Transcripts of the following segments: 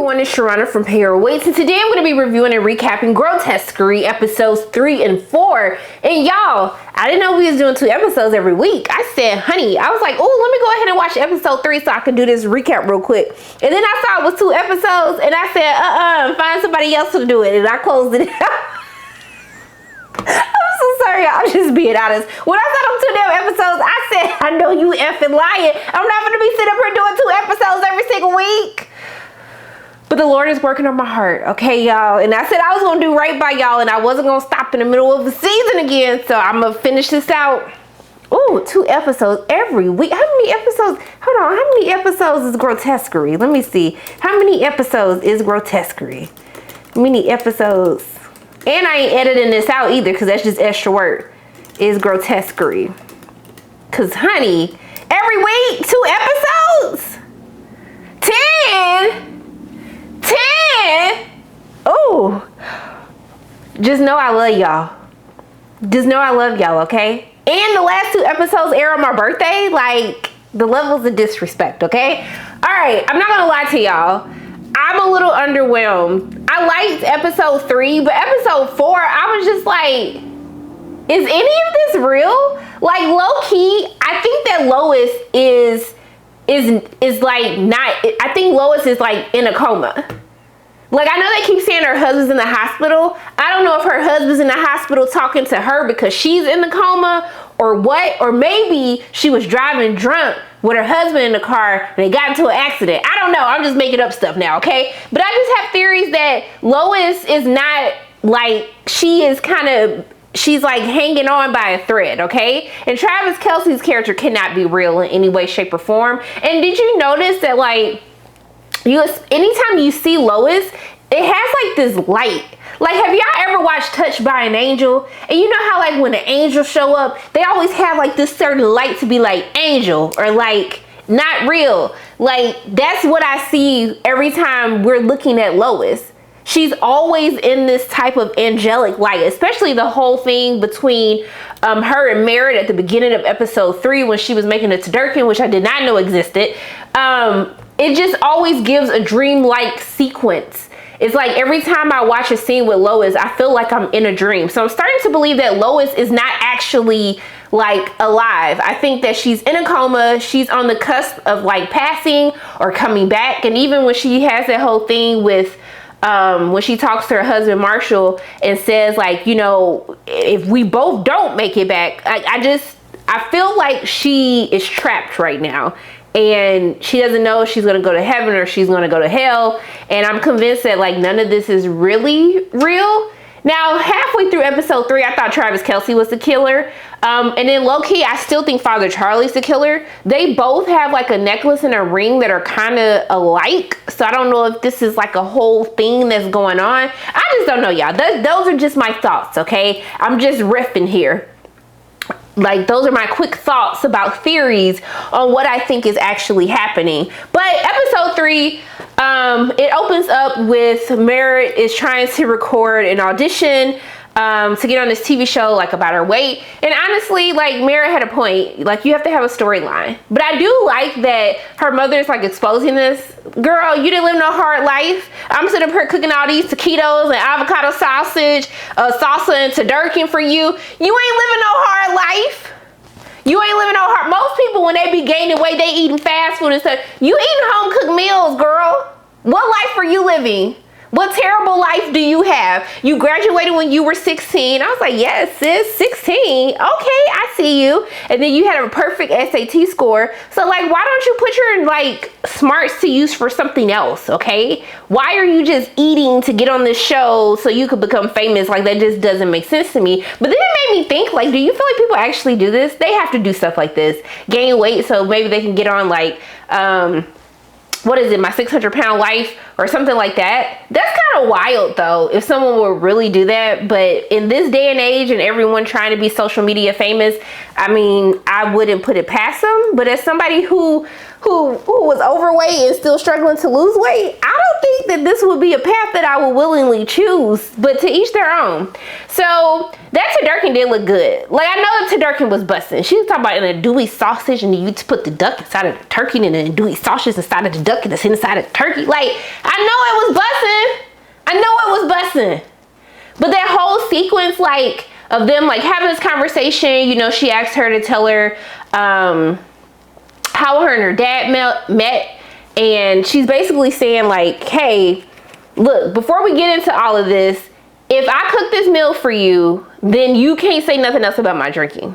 everyone, it's Sharana from Pay Your Weights, and today I'm going to be reviewing and recapping Grotesquerie episodes 3 and 4. And y'all, I didn't know we was doing 2 episodes every week. I said, honey, I was like, oh, let me go ahead and watch episode 3 so I can do this recap real quick. And then I saw it was 2 episodes, and I said, find somebody else to do it, and I closed it out. I'm so sorry, I'm just being honest. When I said I'm 2 damn episodes, I said, I know you effing lying. I'm not gonna be sitting up here doing 2 episodes every single week. But the Lord is working on my heart, okay, y'all? And I said I was gonna do right by y'all, and I wasn't gonna stop in the middle of the season again. So I'm gonna finish this out. Ooh, 2 episodes every week. How many episodes? Hold on, how many episodes is Grotesquerie? Let me see. How many episodes is Grotesquerie? How many episodes? And I ain't editing this out either, because that's just extra work. Is Grotesquerie. Because, honey, every week, 2 episodes? 10? 10? Oh. Just know I love y'all. Just know I love y'all, okay? And the last 2 episodes air on my birthday. Like, the levels of disrespect, okay? All right, I'm not going to lie to y'all. I'm a little underwhelmed. I liked episode 3, but episode 4, I was just like, is any of this real? Like, low key, I think that Lois is like not, I think Lois is like in a coma. Like, I know they keep saying her husband's in the hospital. I don't know if her husband's in the hospital talking to her because she's in the coma or what. Or maybe she was driving drunk with her husband in the car and they got into an accident. I don't know. I'm just making up stuff now, okay? But I just have theories that Lois is not like, she's like hanging on by a thread, okay? And Travis Kelce's character cannot be real in any way, shape, or form. And did you notice that, like, anytime you see Lois, it has like this light. Like, have y'all ever watched Touched by an Angel? And you know how, like, when the angels show up, they always have like this certain light to be like angel or like not real. Like, that's what I see every time we're looking at Lois. She's always in this type of angelic light, especially the whole thing between her and Merritt at the beginning of episode 3 when she was making it to Durkin, which I did not know existed. It just always gives a dream-like sequence. It's like every time I watch a scene with Lois, I feel like I'm in a dream. So I'm starting to believe that Lois is not actually like alive. I think that she's in a coma. She's on the cusp of like passing or coming back. And even when she has that whole thing with when she talks to her husband Marshall and says, like, you know, if we both don't make it back, I feel like she is trapped right now. And she doesn't know if she's going to go to heaven or she's going to go to hell. And I'm convinced that, like, none of this is really real. Now, halfway through episode 3, I thought Travis Kelce was the killer. And then low-key, I still think Father Charlie's the killer. They both have like a necklace and a ring that are kind of alike. So I don't know if this is like a whole thing that's going on. I just don't know, y'all. Those are just my thoughts, okay? I'm just riffing here. Like, those are my quick thoughts about theories on what I think is actually happening. But episode 3, it opens up with Merritt is trying to record an audition to get on this TV show, like, about her weight. And honestly, like, Merritt had a point. Like, you have to have a storyline. But I do like that her mother's, like, exposing this. Girl, you didn't live no hard life. I'm sitting up here cooking all these taquitos and avocado sausage, salsa and turducken for you. You ain't living no hard life. You ain't living no hard. Most people, when they be gaining weight, they eating fast food and stuff. You eating home cooked meals, girl. What life are you living? What terrible life do you have? You graduated when you were 16. I was like, yes, sis, 16. Okay, I see you. And then you had a perfect SAT score. So, like, why don't you put your, like, smarts to use for something else, okay? Why are you just eating to get on this show so you could become famous? Like, that just doesn't make sense to me. But then it made me think, like, do you feel like people actually do this? They have to do stuff like this. Gain weight so maybe they can get on, like, what is it, My 600-Pound Life or something like that. That's kind of wild though, if someone would really do that. But in this day and age and everyone trying to be social media famous, I mean, I wouldn't put it past them. But as somebody who was overweight and still struggling to lose weight, I don't think that this would be a path that I would willingly choose, but to each their own. So that turducken did look good. Like, I know that turducken was busting. She was talking about in a Dewey sausage, and you put the duck inside of the turkey, and then Dewey sausage inside of the duck, and it's inside of the turkey. Like, I know it was busting. I know it was busting. But that whole sequence, like, of them, like, having this conversation, you know, she asked her to tell her how her and her dad met. And she's basically saying, like, hey, look, before we get into all of this, if I cook this meal for you, then you can't say nothing else about my drinking.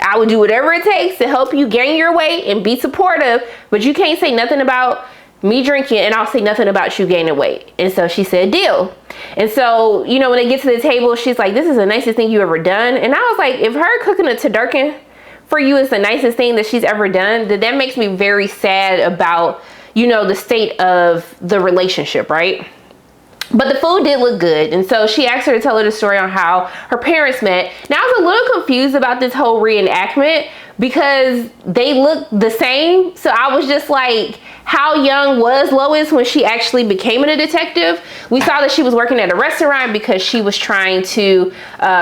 I would do whatever it takes to help you gain your weight and be supportive, but you can't say nothing about me drinking, and I'll say nothing about you gaining weight. And so she said, deal. And so, you know, when they get to the table, she's like, this is the nicest thing you ever done. And I was like, if her cooking a turducken for you is the nicest thing that she's ever done, then that makes me very sad about, you know, the state of the relationship, right? But the food did look good. And so she asked her to tell her the story on how her parents met. Now, I was a little confused about this whole reenactment because they look the same. So I was just like, how young was Lois when she actually became a detective? We saw that she was working at a restaurant because she was trying to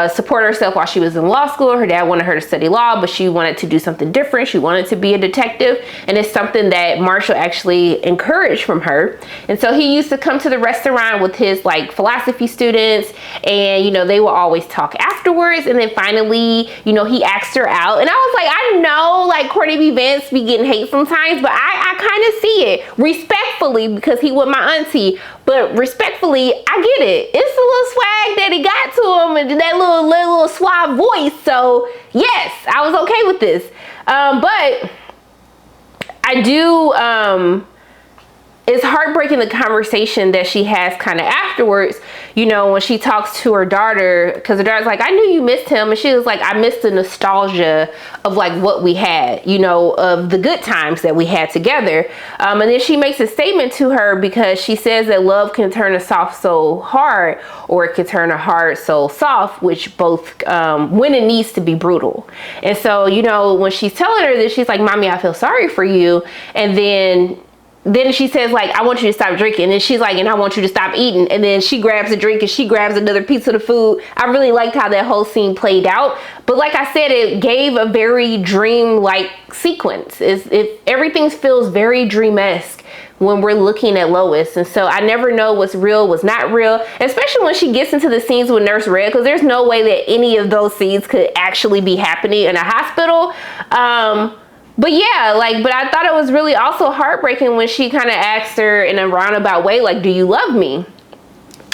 support herself while she was in law school. Her dad wanted her to study law, but she wanted to do something different. She wanted to be a detective. And it's something that Marshall actually encouraged from her. And so he used to come to the restaurant with his like philosophy students, and, you know, they will always talk afterwards. And then finally, you know, he asked her out. And I was like, I know like Courtney B. Vance be getting hate sometimes, but I kind of see it respectfully because he was my auntie, but respectfully, I get it. It's a little swag that he got to him and that little suave voice. So yes, I was okay with this. But I do, it's heartbreaking the conversation that she has kind of afterwards, you know, when she talks to her daughter, because her daughter's like, I knew you missed him. And she was like, I missed the nostalgia of like what we had, you know, of the good times that we had together. And then she makes a statement to her because she says that love can turn a soft soul hard, or it can turn a hard soul soft, which both, when it needs to be brutal. And so, you know, when she's telling her this, she's like, Mommy, I feel sorry for you. And then she says, like, I want you to stop drinking. And she's like, and I want you to stop eating. And then she grabs a drink and she grabs another piece of the food. I really liked how that whole scene played out. But like I said, it gave a very dream-like sequence. Everything feels very dream-esque when we're looking at Lois. And so I never know what's real, what's not real, especially when she gets into the scenes with Nurse Red, because there's no way that any of those scenes could actually be happening in a hospital. But yeah, like, but I thought it was really also heartbreaking when she kind of asked her in a roundabout way, like, do you love me?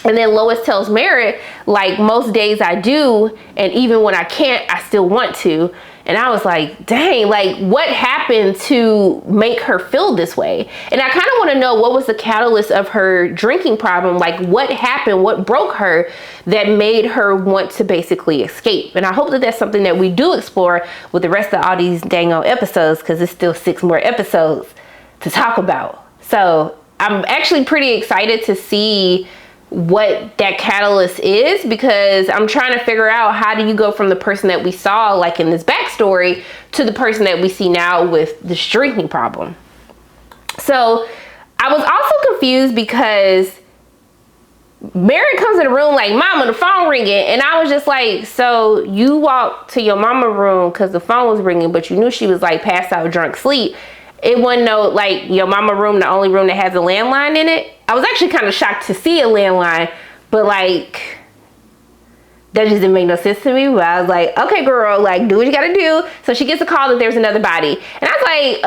And then Lois tells Merritt, like, most days I do, and even when I can't, I still want to. And I was like, dang, like, what happened to make her feel this way? And I kind of want to know what was the catalyst of her drinking problem. Like, what happened? What broke her that made her want to basically escape? And I hope that that's something that we do explore with the rest of all these dang old episodes, because there's still 6 more episodes to talk about. So I'm actually pretty excited to see what that catalyst is, because I'm trying to figure out how do you go from the person that we saw like in this backstory to the person that we see now with this drinking problem. So I was also confused because Mary comes in the room like, Mama, the phone ringing. And I was just like, so you walked to your mama room because the phone was ringing, but you knew she was like passed out drunk sleep. It wasn't no, like, your mama room, the only room that has a landline in it. I was actually kind of shocked to see a landline, but like, that just didn't make no sense to me. But I was like, okay, girl, like, do what you gotta do. So she gets a call that there's another body. And I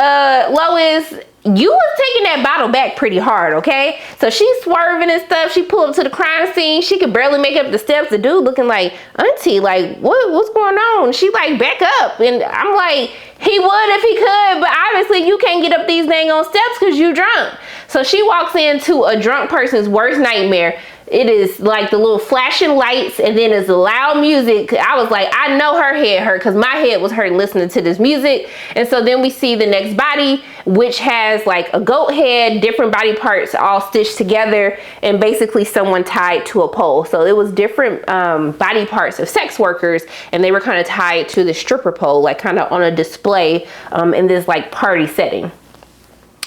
was like, Lois, you was taking that bottle back pretty hard, okay? So she's swerving and stuff. She pulled up to the crime scene. She could barely make up the steps. The dude looking like, Auntie, like, what's going on? She like, back up. And I'm like, he would if he could, but obviously you can't get up these dang on steps because you drunk. So she walks into a drunk person's worst nightmare. It is like the little flashing lights, and then it's the loud music. I was like, I know her head hurt because my head was hurt listening to this music. And so then we see the next body, which has like a goat head, different body parts all stitched together, and basically someone tied to a pole. So it was different body parts of sex workers, and they were kind of tied to the stripper pole, like kind of on a display in this like party setting.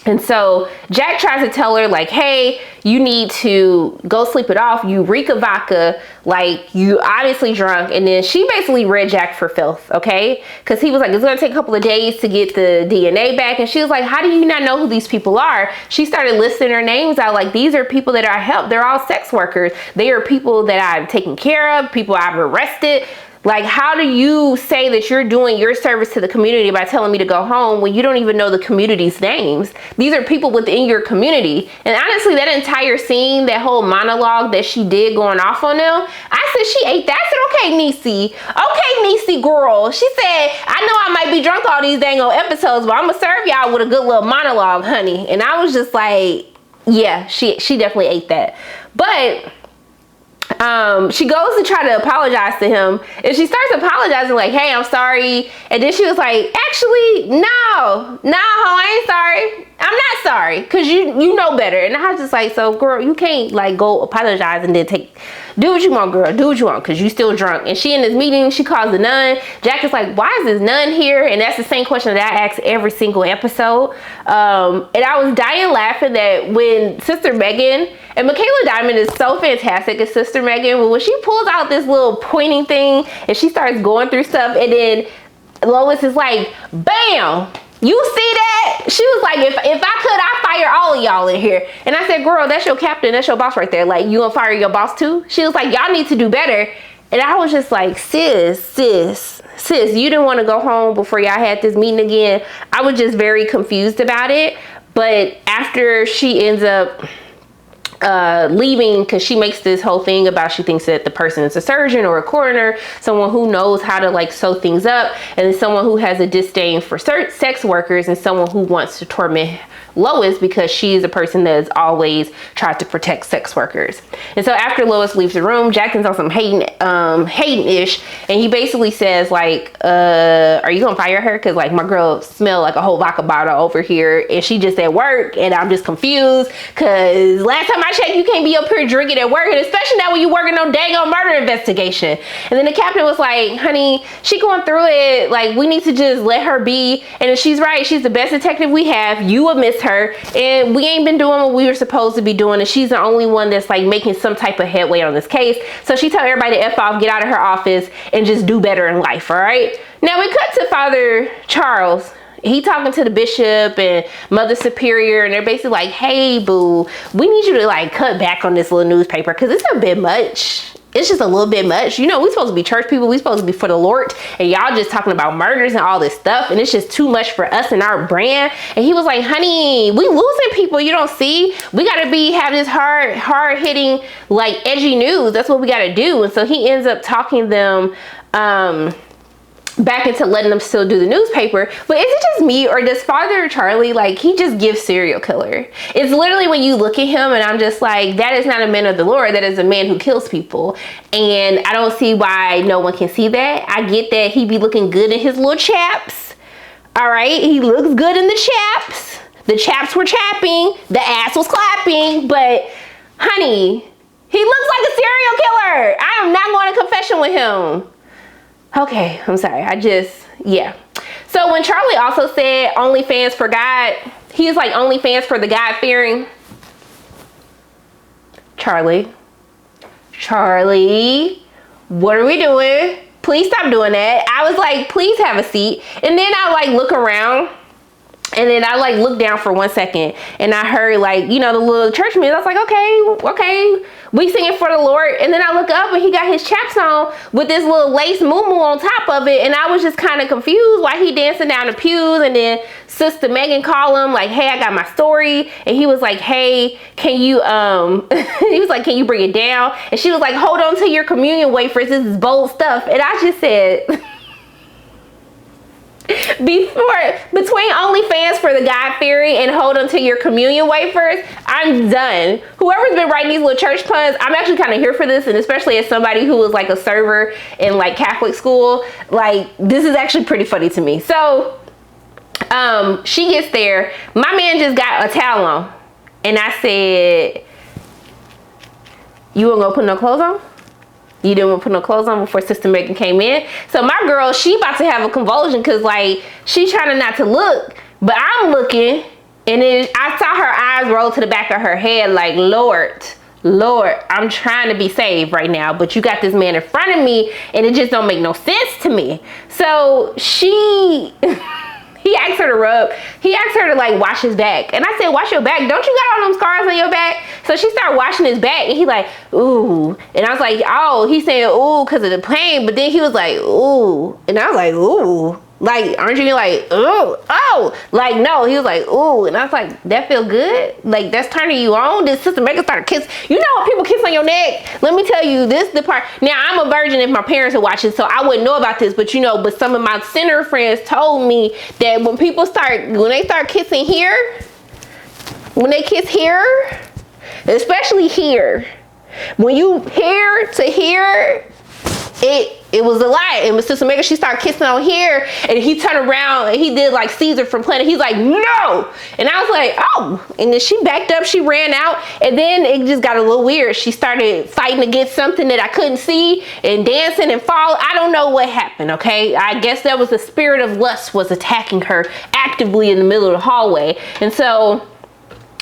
And so Jack tries to tell her, like, hey, you need to go sleep it off. You reek of vodka, like, you obviously drunk. And then she basically read Jack for filth, okay? Because he was like, it's going to take a couple of days to get the DNA back. And she was like, how do you not know who these people are? She started listing their names out, like, these are people that I helped. They're all sex workers. They are people that I've taken care of, people I've arrested. Like, how do you say that you're doing your service to the community by telling me to go home when you don't even know the community's names? These are people within your community. And honestly, that entire scene, that whole monologue that she did going off on them, I said she ate that. I said, okay, Niecy. Okay, Niecy girl. She said, I know I might be drunk all these dang old episodes, but I'm gonna serve y'all with a good little monologue, honey. And I was just like, yeah, she definitely ate that. But she goes to try to apologize to him, and she starts apologizing like, hey, I'm sorry. And then she was like, actually, no, I ain't sorry. I'm not sorry, because you know better. And I was just like, so girl, you can't like go apologize and then do what you want, girl, do what you want, because you still drunk. And she in this meeting, she calls the nun. Jack is like, why is this nun here? And that's the same question that I ask every single episode. And I was dying laughing that when Sister Megan, and Michaela Diamond is so fantastic as Sister Megan, but when she pulls out this little pointing thing and she starts going through stuff, and then Lois is like, bam, you see that? She was like, if I could, I'd fire all of y'all in here. And I said, girl, that's your captain, that's your boss right there. Like, you gonna fire your boss too? She was like, y'all need to do better. And I was just like, sis, you didn't want to go home before y'all had this meeting again. I was just very confused about it. But after she ends up leaving, because she makes this whole thing about, she thinks that the person is a surgeon or a coroner, someone who knows how to like sew things up, and then someone who has a disdain for sex workers, and someone who wants to torment Lois because she is a person that has always tried to protect sex workers. And so after Lois leaves the room, Jackson's on some hating-ish, and he basically says like, are you gonna fire her? Because like my girl smell like a whole vodka bottle over here, and she just at work, and I'm just confused because last time I checked, you can't be up here drinking at work, and especially now when you working on dang on murder investigation. And then the captain was like, honey, she going through it, like we need to just let her be. And if she's right, she's the best detective we have, you will miss her, and we ain't been doing what we were supposed to be doing, and she's the only one that's like making some type of headway on this case. So she told everybody to F off, get out of her office, and just do better in life. All right, now we cut to Father Charles. He talking to the bishop and Mother Superior, and they're basically like, hey boo, we need you to like cut back on this little newspaper because it's a bit much. It's just a little bit much. You know, we're supposed to be church people. We're supposed to be for the Lord. And y'all just talking about murders and all this stuff. And it's just too much for us and our brand. And he was like, honey, we losing people. You don't see? We got to have this hard hitting, like edgy news. That's what we got to do. And so he ends up talking them back into letting them still do the newspaper. But is it just me, or does Father Charlie, like, he just gives serial killer? It's literally when you look at him and I'm just like, that is not a man of the Lord, that is a man who kills people. And I don't see why no one can see that. I get that he be looking good in his little chaps. All right, he looks good in the chaps. The chaps were chapping, the ass was clapping, but honey, he looks like a serial killer. I am not going to confession with him. Okay, I'm sorry. Yeah. So when Charlie also said OnlyFans for God, he was like OnlyFans for the God-fearing. Charlie, what are we doing? Please stop doing that. I was like, please have a seat. And then I like look around, and then I like look down for 1 second, and I heard like, you know, the little church music. I was like, okay, we singing for the Lord. And then I look up and he got his chaps on with this little lace moo-moo on top of it. And I was just kind of confused why he dancing down the pews. And then Sister Megan called him like, hey, I got my story. And he was like, hey, can you, he was like, can you bring it down? And she was like, hold on to your communion wafers. This is bold stuff. And I just said, between OnlyFans for the God-fearing and hold on to your communion wafers, I'm done. Whoever's been writing these little church puns, I'm actually kind of here for this, and especially as somebody who was like a server in like Catholic school, like this is actually pretty funny to me. So she gets there, my man just got a towel on, and I said, you weren't gonna put no clothes on? You didn't want to put no clothes on before Sister Megan came in? So my girl, she about to have a convulsion because like she's trying not to look, but I'm looking, And then I saw her eyes roll to the back of her head like, Lord, I'm trying to be saved right now, but you got this man in front of me and it just don't make no sense to me. So he asked her to rub. He asked her to like wash his back. And I said, wash your back? Don't you got all them scars on your back? So she started washing his back and he like, ooh. And I was like, oh, he's saying ooh because of the pain. But then he was like, ooh. And I was like, ooh. Like, aren't you like, ooh, oh, like, no. He was like, ooh. And I was like, that feel good? Like, that's turning you on? Did Sister Megan start kissing? You know when people kiss on your neck? Let me tell you, this the part. Now, I'm a virgin if my parents are watching, so I wouldn't know about this. But, you know, but some of my sinner friends told me that when they start kissing here, when they kiss here, especially here, when you hear to here, it was a lie. And Sister Megan, she started kissing on here, and he turned around and he did like Caesar from Planet. He's like, no. And I was like, oh. And then she backed up, she ran out, and then it just got a little weird. She started fighting against something that I couldn't see and dancing and fall. I don't know what happened, okay? I guess that was the spirit of lust was attacking her actively in the middle of the hallway. And so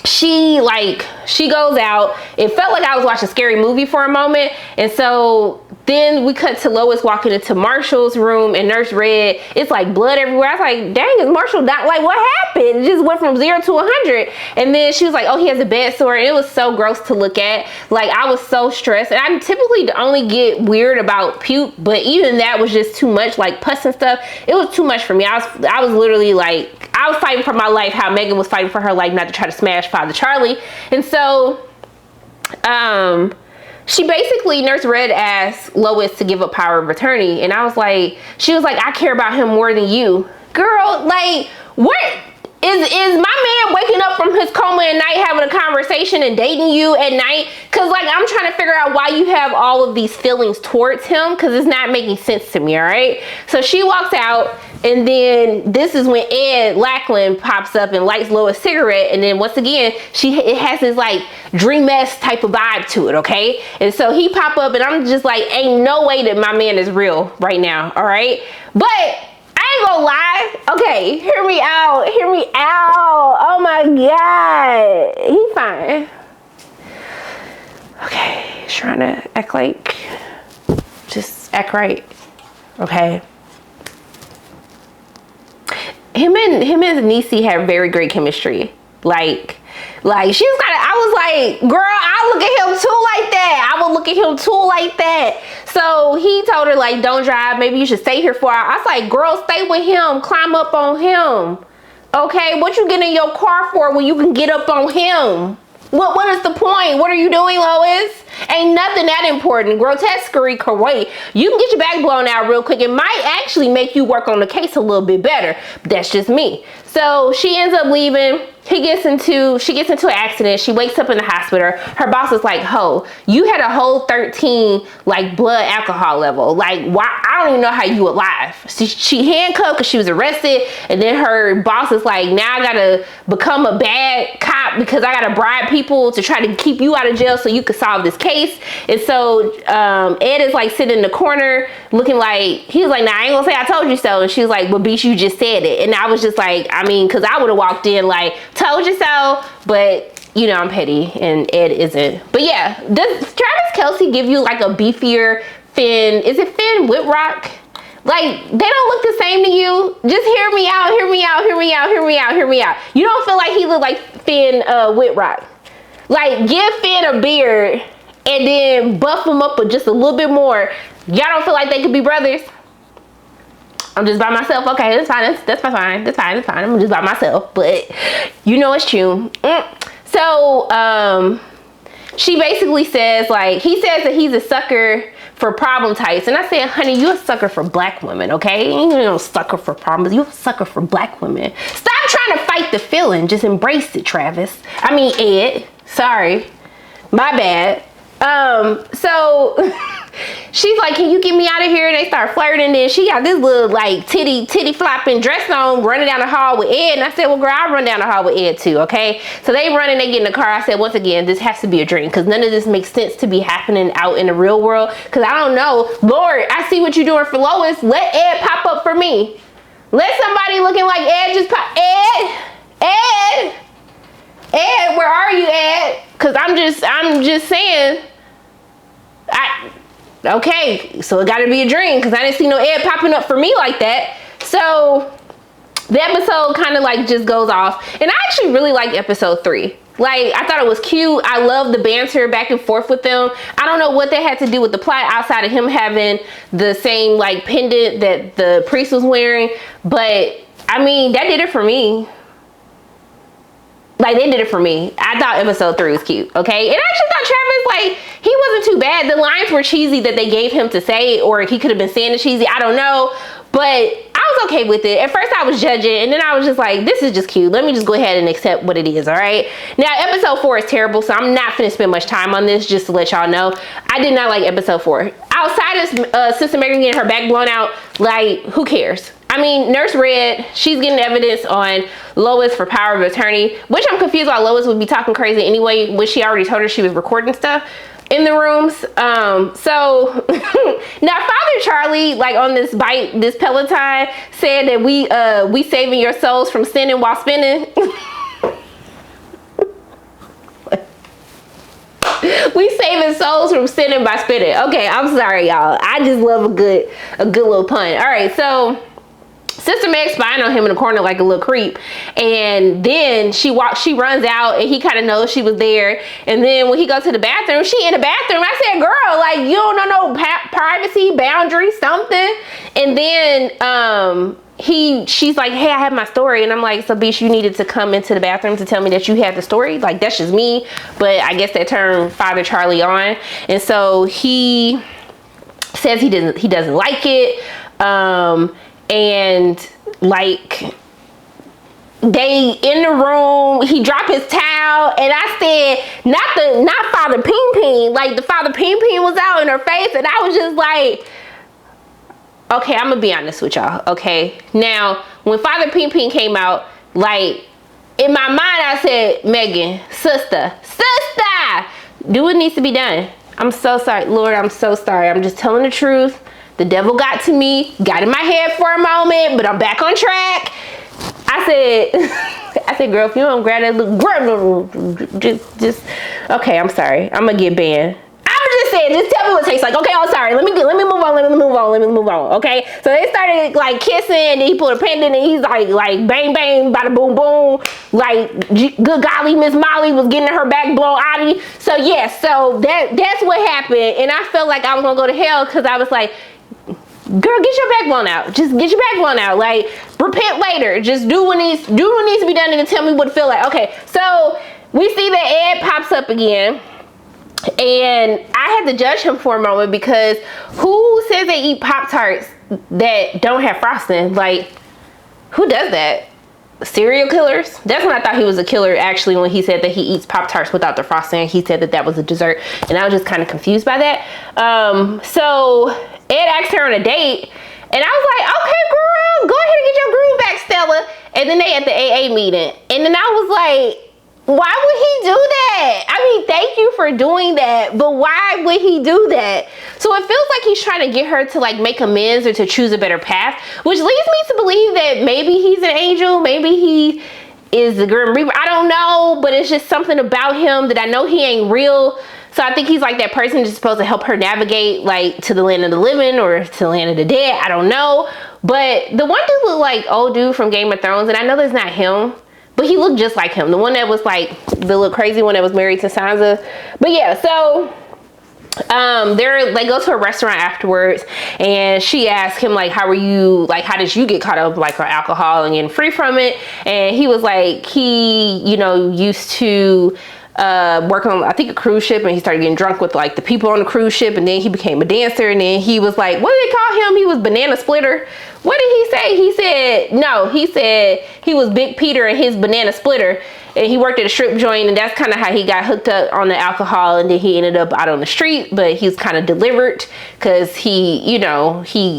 she goes out. It felt like I was watching a scary movie for a moment. And so then we cut to Lois walking into Marshall's room, and Nurse Red, it's like blood everywhere. I was like, dang, is Marshall not, like, what happened? It just went from 0 to 100. And then she was like, oh, he has a bed sore. And it was so gross to look at. Like, I was so stressed. And I typically only get weird about puke, but even that was just too much, like pus and stuff. It was too much for me. I was literally like, I was fighting for my life how Megan was fighting for her life not to try to smash Father Charlie. And so, she basically, Nurse Red asked Lois to give up power of attorney. And I was like, she was like, I care about him more than you. Girl, like, what? Is my man waking up from his coma at night having a conversation and dating you at night? Because, like, I'm trying to figure out why you have all of these feelings towards him, because it's not making sense to me, all right? So she walks out, and then this is when Ed Lackland pops up and lights Lois' cigarette, and then once again, it has this, like, dream-esque type of vibe to it, okay? And so he pop up, and I'm just like, ain't no way that my man is real right now, all right? But I ain't gonna lie. Okay, hear me out. Hear me out. Oh my God. He fine. Okay, he's trying to act like, just act right. Okay. Him and Niecy have very great chemistry. Like she was kind of, I was like, girl, I look at him too like that. I would look at him too like that. So he told her, like, don't drive. Maybe you should stay here for hours. I was like, girl, stay with him. Climb up on him. Okay, what you getting in your car for when you can get up on him? What is the point? What are you doing, Lois? Ain't nothing that important. Grotesquerie, wait. You can get your back blown out real quick. It might actually make you work on the case a little bit better. But that's just me. So she ends up leaving. She gets into an accident. She wakes up in the hospital. Her boss is like, ho, you had a whole 13 like blood alcohol level. Like, why? I don't even know how you alive. She handcuffed because she was arrested. And then her boss is like, now I gotta become a bad cop because I gotta bribe people to try to keep you out of jail so you could solve this case. And so Ed is like sitting in the corner looking like, he was like, nah, I ain't gonna say I told you so. And she was like, well, bitch, you just said it. And I was just like, I mean, because I would have walked in like, told you so, but you know I'm petty and Ed isn't. But yeah, does Travis Kelce give you like a beefier Finn? Is it Finn Whitrock? Like, they don't look the same to you. Just hear me out, hear me out, hear me out, hear me out, hear me out. You don't feel like he looked like Finn Whitrock. Like, give Finn a beard and then buff him up with just a little bit more. Y'all don't feel like they could be brothers? I'm just by myself. Okay, that's fine. That's fine. That's fine. That's fine. I'm just by myself. But you know it's true. So she basically says, like, he says that he's a sucker for problem types. And I said, honey, you a sucker for black women, okay? You ain't no sucker for problems. You a sucker for black women. Stop trying to fight the feeling. Just embrace it, Travis. I mean, Ed. Sorry. My bad. So she's like, can you get me out of here? And they start flirting. And then she got this little like titty flopping dress on, running down the hall with Ed. And I said, well, girl, I'll run down the hall with Ed too, okay? So they run and they get in the car. I said, once again, this has to be a dream because none of this makes sense to be happening out in the real world. Because I don't know. Lord, I see what you're doing for Lois. Let Ed pop up for me. Let somebody looking like Ed just pop. Ed, Ed, where are you, Ed? Because I'm just saying, okay, so it gotta be a dream, because I didn't see no Ed popping up for me like that. So the episode kind of like just goes off, and I actually really liked episode 3. Like, I thought it was cute. I love the banter back and forth with them. I don't know what they had to do with the plot outside of him having the same like pendant that the priest was wearing, but I mean, that did it for me. Like, they did it for me. I thought episode 3 was cute, okay? And I actually thought Travis, like, he wasn't too bad. The lines were cheesy that they gave him to say, or he could have been saying it cheesy. I don't know. But I was okay with it. At first, I was judging, and then I was just like, this is just cute. Let me just go ahead and accept what it is, all right? Now, episode 4 is terrible, so I'm not finna spend much time on this, just to let y'all know. I did not like episode 4. Outside of Sister Megan getting her back blown out, like, who cares? I mean, Nurse Red, she's getting evidence on Lois for power of attorney, which I'm confused why Lois would be talking crazy anyway, when she already told her she was recording stuff in the rooms. So now Father Charlie, like on this Peloton, said that we saving your souls from sinning while spinning. We saving souls from sinning by spinning. Okay, I'm sorry, y'all. I just love a good little pun. All right, so Sister Meg spying on him in the corner like a little creep, and then she runs out, and he kind of knows she was there. And then when he goes to the bathroom, she in the bathroom. I said, girl, like, you don't know no privacy boundary, something. And then she's like, hey, I have my story. And I'm like, so bitch, you needed to come into the bathroom to tell me that you had the story? Like, that's just me. But I guess that turned Father Charlie on, and so he says he doesn't like it. And like, they in the room, he dropped his towel, and I said, not Father Ping Ping, like the Father Ping Ping was out in her face, and I was just like, okay, I'm gonna be honest with y'all, okay? Now, when Father Ping Ping came out, like, in my mind, I said, Megan, sister, do what needs to be done. I'm so sorry, Lord, I'm so sorry. I'm just telling the truth. The devil got to me, got in my head for a moment, but I'm back on track. I said, girl, if you don't grab that little, just, okay, I'm sorry. I'm gonna get banned. I'm just saying, just tell me what it tastes like. Okay, I'm sorry. Let me move on, okay? So they started like kissing, and he pulled a pendant, and he's like bang, bang, bada boom, boom. Like, good golly, Miss Molly was getting her back blown out. So yeah, so that's what happened. And I felt like I was gonna go to hell, because I was like, girl, get your back blown out. Just get your back blown out. Like, repent later. Just do what needs to be done, and then tell me what it feel like. Okay, so we see that Ed pops up again, and I had to judge him for a moment, because who says they eat Pop-Tarts that don't have frosting? Like, who does that? Serial killers? That's when I thought he was a killer, actually, when he said that he eats Pop-Tarts without the frosting. He said that was a dessert, and I was just kind of confused by that. So Ed asked her on a date, and I was like, okay, girl, go ahead and get your groove back, Stella. And then they at the AA meeting, and then I was like, why would he do that? I mean, thank you for doing that, but why would he do that? So it feels like he's trying to get her to like make amends, or to choose a better path, which leads me to believe that maybe he's an angel, maybe he is the Grim Reaper. I don't know, but it's just something about him that I know he ain't real. So I think he's like that person just supposed to help her navigate, like, to the land of the living or to the land of the dead. I don't know. But the one dude looked like old dude from Game of Thrones, and I know that's not him, but he looked just like him. The one that was like the little crazy one that was married to Sansa. But yeah, so they go to a restaurant afterwards, and she asked him, like, how did you get caught up like on alcohol and getting free from it? And he was like, he, used to work on, I think, a cruise ship, and he started getting drunk with like the people on the cruise ship, and then he became a dancer, and then he was like, what did they call him? He was Banana Splitter. What did he say? He said he was Big Peter and his Banana Splitter, and he worked at a strip joint, and that's kind of how he got hooked up on the alcohol, and then he ended up out on the street. But he was kind of delivered, because he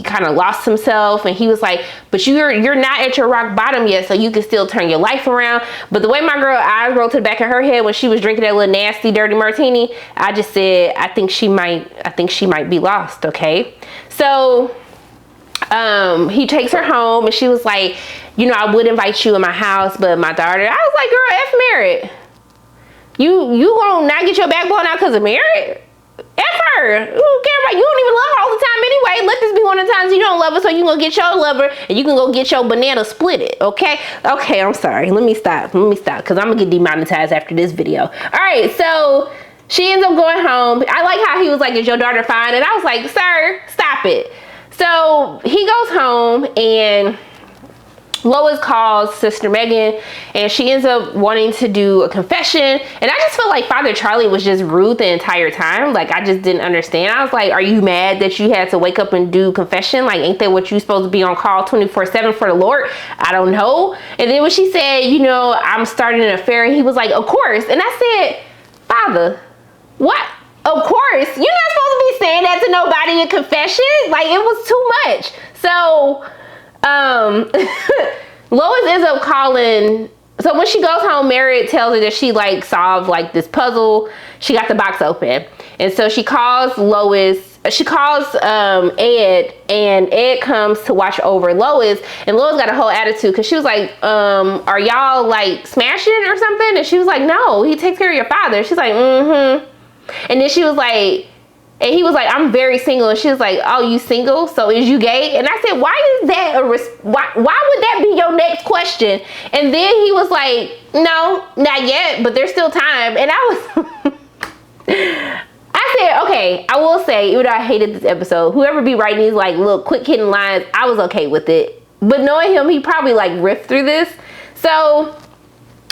kind of lost himself, and he was like, but you're not at your rock bottom yet, so you can still turn your life around. But the way my girl eyes rolled to the back of her head when she was drinking that little nasty dirty martini, I just said, I think she might be lost. Okay, so he takes her home, and she was like, I would invite you in my house, but my daughter, I was like, girl, F married. You gonna not get your backbone out because of marriage? F her. You don't care about, you don't even love her all the time anyway. Let this be one of the times you don't love her, so you gonna get your lover and you can go get your banana split it, okay? Okay, I'm sorry. Let me stop, because I'm gonna get demonetized after this video. All right, so she ends up going home. I like how he was like, is your daughter fine? And I was like, sir, stop it. So he goes home and Lois calls Sister Megan and she ends up wanting to do a confession. And I just felt like Father Charlie was just rude the entire time. Like, I just didn't understand. I was like, are you mad that you had to wake up and do confession? Like, ain't that what you supposed to be on call 24/7 for the Lord? I don't know. And then when she said, you know, I'm starting an affair, and he was like, of course. And I said, Father, what? Of course. You're not supposed to be saying that to nobody in confession. Like, it was too much. So Lois ends up calling. So when she goes home, Merritt tells her that she like solved like this puzzle. She got the box open. And so she calls Lois. She calls Ed, and Ed comes to watch over Lois. And Lois got a whole attitude because she was like, are y'all like smashing or something? And she was like, no, he takes care of your father. She's like, mm-hmm. And then she was like, and he was like, I'm very single. And she was like, oh, you single? So is you gay? And I said, why is that why would that be your next question? And then he was like, no, not yet, but there's still time. And I was I said, okay, I will say, even though I hated this episode, whoever be writing these like little quick hitting lines, I was okay with it. But knowing him, he probably like riffed through this. So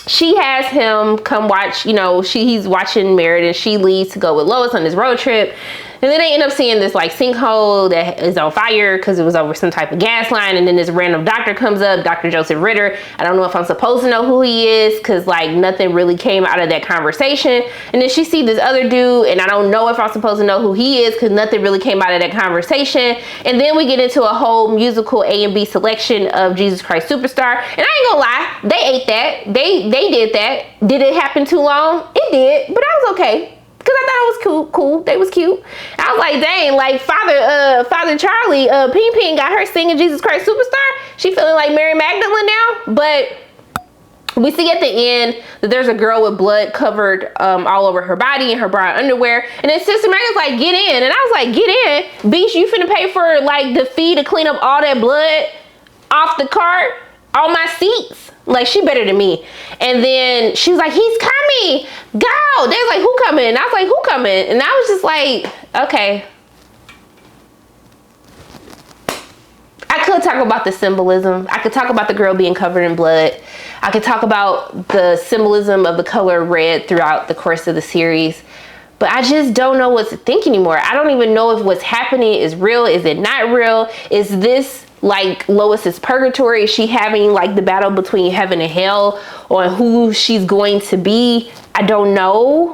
she has him come watch, you know, he's watching Merritt, and she leaves to go with Lois on this road trip. And then they end up seeing this like sinkhole that is on fire because it was over some type of gas line. And then this random doctor comes up, Dr. Joseph Ritter. I don't know if I'm supposed to know who he is because like nothing really came out of that conversation. And then she sees this other dude, and I don't know if I'm supposed to know who he is because nothing really came out of that conversation. And then we get into a whole musical A and B selection of Jesus Christ Superstar. And I ain't gonna lie, they ate that. They did that. Did it happen too long? It did, but I was okay. Because I thought it was cool. They was cute. I was like, dang, like Father Charlie, Ping Ping got her singing Jesus Christ Superstar. She feeling like Mary Magdalene now. But we see at the end that there's a girl with blood covered all over her body and her bra and underwear. And then Sister Megan's like, get in. And I was like, get in? Beach, you finna pay for like the fee to clean up all that blood off the cart, all my seats? Like, she better than me. And then she was like, he's coming. Go. They was like, who coming? And I was like, who coming? And I was just like, okay. I could talk about the symbolism. I could talk about the girl being covered in blood. I could talk about the symbolism of the color red throughout the course of the series. But I just don't know what to think anymore. I don't even know if what's happening is real. Is it not real? Is this like Lois's purgatory? Is she having like the battle between heaven and hell on who she's going to be? I don't know.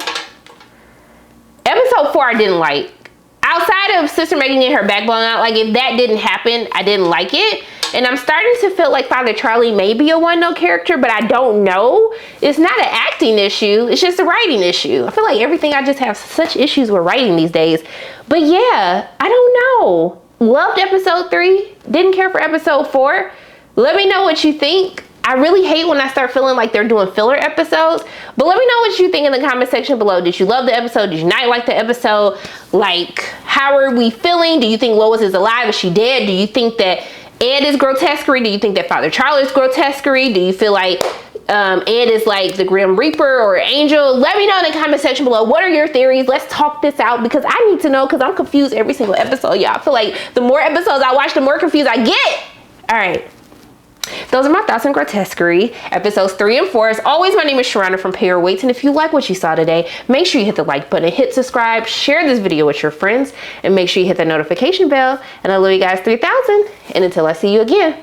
Episode 4 I didn't like. Outside of Sister Megan getting her backbone out, like if that didn't happen, I didn't like it. And I'm starting to feel like Father Charlie may be a one-note character, but I don't know. It's not an acting issue. It's just a writing issue. I feel like everything, I just have such issues with writing these days. But yeah, I don't know. Loved episode 3. Didn't care for episode 4. Let me know what you think. I really hate when I start feeling like they're doing filler episodes. But let me know what you think in the comment section below. Did you love the episode? Did you not like the episode? Like, how are we feeling? Do you think Lois is alive? Is she dead? Do you think that Ed is Grotesquerie? Do you think that Father Charlie is Grotesquerie? Do you feel like Ed is like the Grim Reaper or Angel? Let me know in the comment section below. What are your theories? Let's talk this out because I need to know, because I'm confused every single episode, y'all. I feel like the more episodes I watch, the more confused I get. All right. Those are my thoughts on Grotesquerie, episodes 3 and 4. As always, my name is Sharona from Pay Your Weights, and if you like what you saw today, make sure you hit the like button, hit subscribe, share this video with your friends, and make sure you hit the notification bell. And I love you guys 3000. And until I see you again,